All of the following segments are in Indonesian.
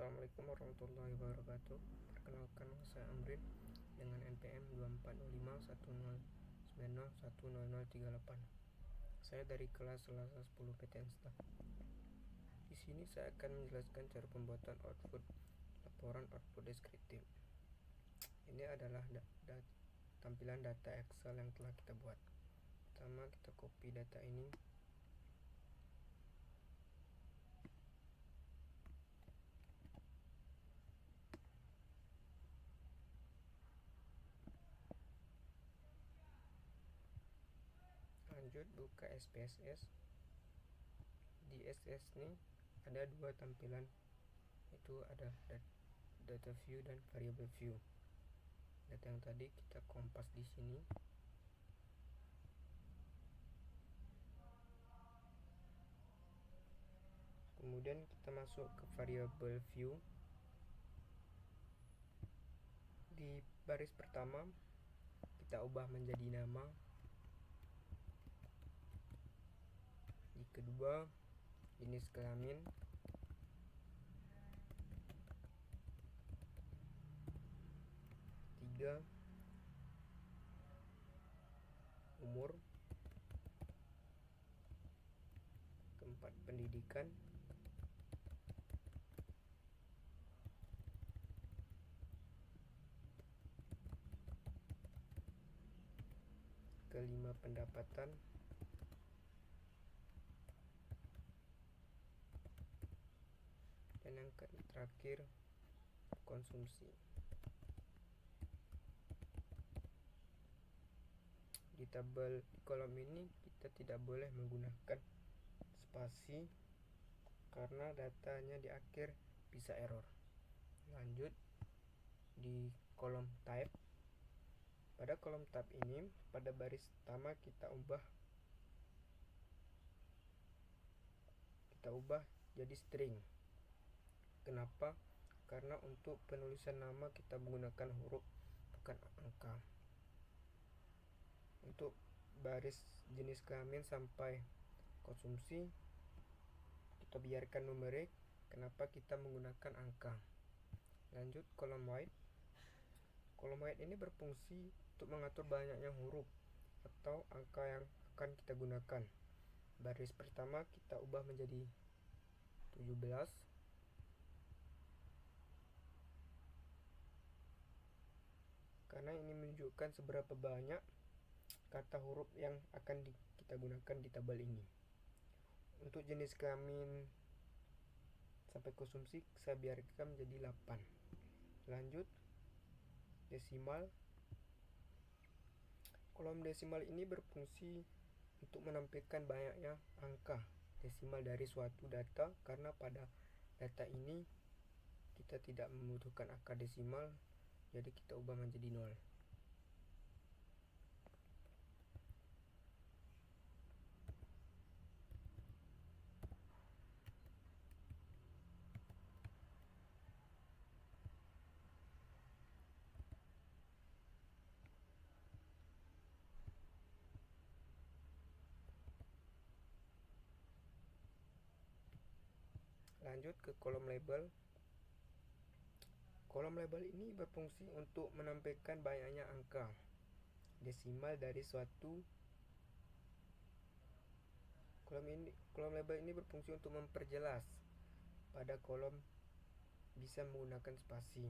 Assalamualaikum warahmatullahi wabarakatuh. Perkenalkan, saya Amrin dengan NPM 240510901038. Saya dari kelas Selasa 10 PTN Staff. Di sini saya akan menjelaskan cara pembuatan laporan output deskriptif. Ini adalah tampilan data Excel yang telah kita buat. Pertama, kita copy data ini. Lanjut buka SPSS. Di SPSS ini ada dua tampilan, itu ada data view dan variable view. Data yang tadi kita kompas di sini. Kemudian kita masuk ke variable view. Di baris pertama kita ubah menjadi nama. Di kedua, jenis kelamin. Tiga, umur. Keempat, pendidikan. Kelima, pendapatan. Dan yang terakhir, konsumsi. Di kolom ini kita tidak boleh menggunakan spasi karena datanya di akhir bisa error. Lanjut di kolom type. Pada kolom tab ini, pada baris pertama kita ubah jadi string. Kenapa? Karena untuk penulisan nama kita menggunakan huruf, bukan angka. Untuk baris jenis kelamin sampai konsumsi kita biarkan numerik. Kenapa kita menggunakan angka? Lanjut kolom white. Kolom white ini berfungsi untuk mengatur banyaknya huruf atau angka yang akan kita gunakan. Baris pertama kita ubah menjadi 17. Karena ini menunjukkan seberapa banyak kata huruf yang akan kita gunakan di tabel ini. Untuk jenis kelamin sampai konsumsi saya biarkan menjadi 8. Lanjut desimal. Kolom desimal ini berfungsi untuk menampilkan banyaknya angka desimal dari suatu data, karena pada data ini kita tidak membutuhkan angka desimal, jadi kita ubah menjadi 0. Lanjut ke kolom label. Kolom label ini berfungsi untuk menampilkan banyaknya angka desimal dari suatu. Kolom label ini berfungsi untuk memperjelas. Pada kolom bisa menggunakan spasi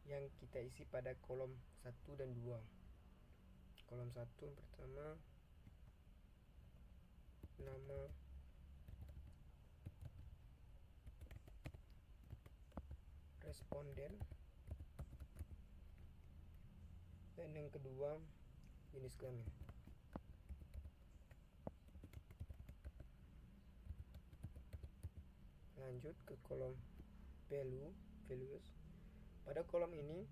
yang kita isi pada kolom 1 dan 2. Kolom 1 pertama nama, responden, dan yang kedua jenis kelamin. Lanjut ke kolom values. Pada kolom ini,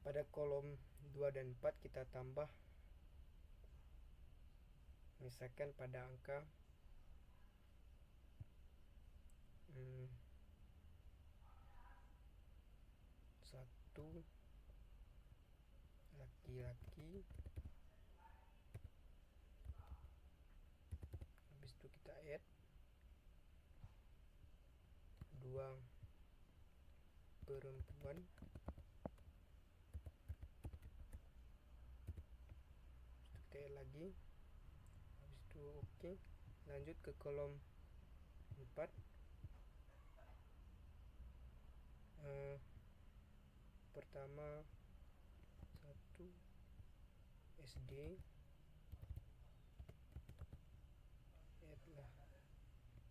pada kolom 2 dan 4 kita tambah, misalkan pada angka 1 laki-laki, habis itu kita add 2 perempuan. Sekali lagi, habis itu oke. Lanjut ke kolom 4. Pertama 1 SD, adalah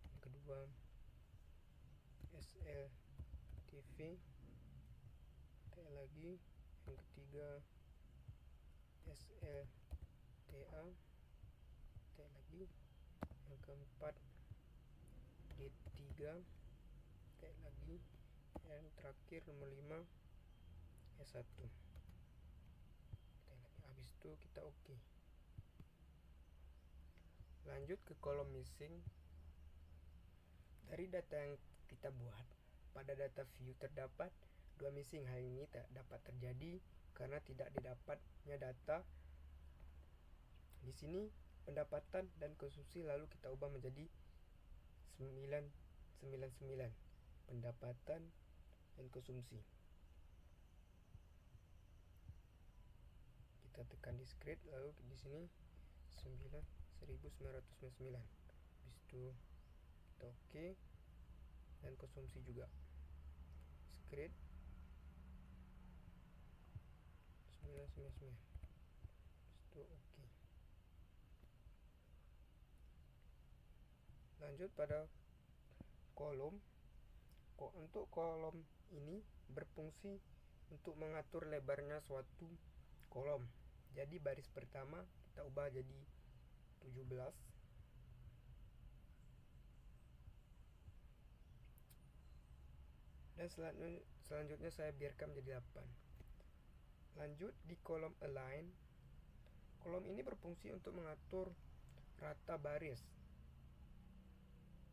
yang kedua SLTV, lagi yang ketiga SLTA, lagi yang keempat D3, lagi yang terakhir nomor 5 S1. Habis itu kita oke. Lanjut ke kolom missing. Dari data yang kita buat, pada data view terdapat 2 missing. Hal ini tak dapat terjadi karena tidak didapatnya data di sini pendapatan dan konsumsi, lalu kita ubah menjadi 999 pendapatan dan konsumsi. Kita tekan discrete, lalu di sini 1999. Habis itu kita oke, dan konsumsi juga discrete 999. Habis itu oke. Lanjut pada kolom. Untuk kolom ini berfungsi untuk mengatur lebarnya suatu kolom. Jadi baris pertama kita ubah jadi 17. Dan selanjutnya saya biarkan menjadi 8. Lanjut di kolom align. Kolom ini berfungsi untuk mengatur rata baris.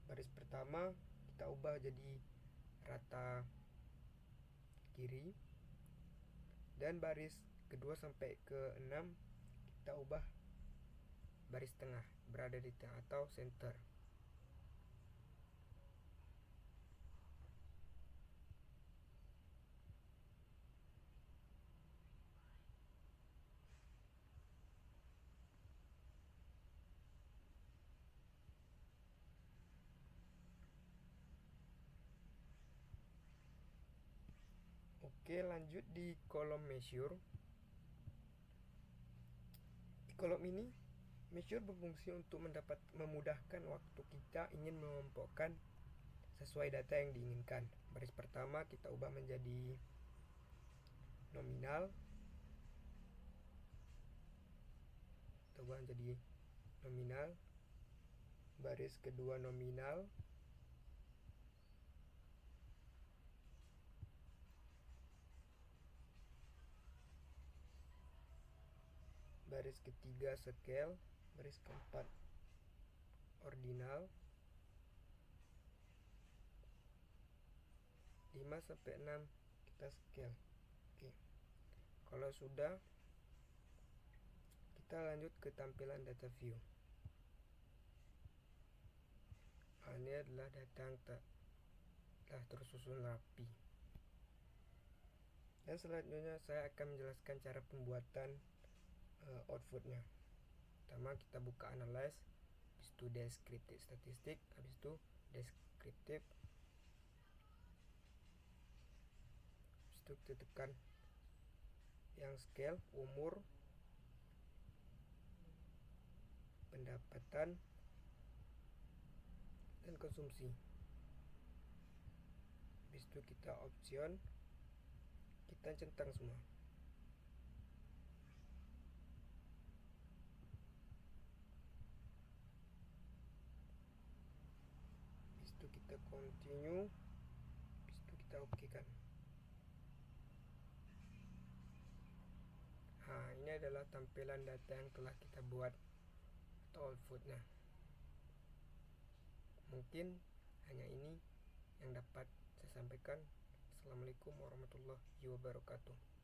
Baris pertama kita ubah jadi rata kiri, dan baris kedua sampai ke 6 kita ubah baris tengah, berada di tengah atau center. Oke, lanjut di kolom measure. Di kolom ini measure berfungsi untuk memudahkan waktu kita ingin mengelompokkan sesuai data yang diinginkan. Baris pertama kita ubah menjadi nominal. Kita ubah menjadi nominal. Baris kedua nominal. Baris ketiga scale. Baris keempat ordinal. 5 sampai 6 kita scale. Oke. Kalau sudah, kita lanjut ke tampilan data view. Ini adalah data yang telah tersusun rapi. Dan selanjutnya saya akan menjelaskan cara pembuatan outputnya. Pertama kita buka analyze, habis itu descriptive statistik, habis itu descriptive, habis itu kita tekan yang scale, umur, pendapatan, dan konsumsi. Habis itu kita option, kita centang semua. Habis itu kita continue, habis itu kita oke kan. Ini adalah tampilan data yang telah kita buat atau outputnya. Mungkin hanya ini yang dapat saya sampaikan. Assalamualaikum warahmatullahi wabarakatuh.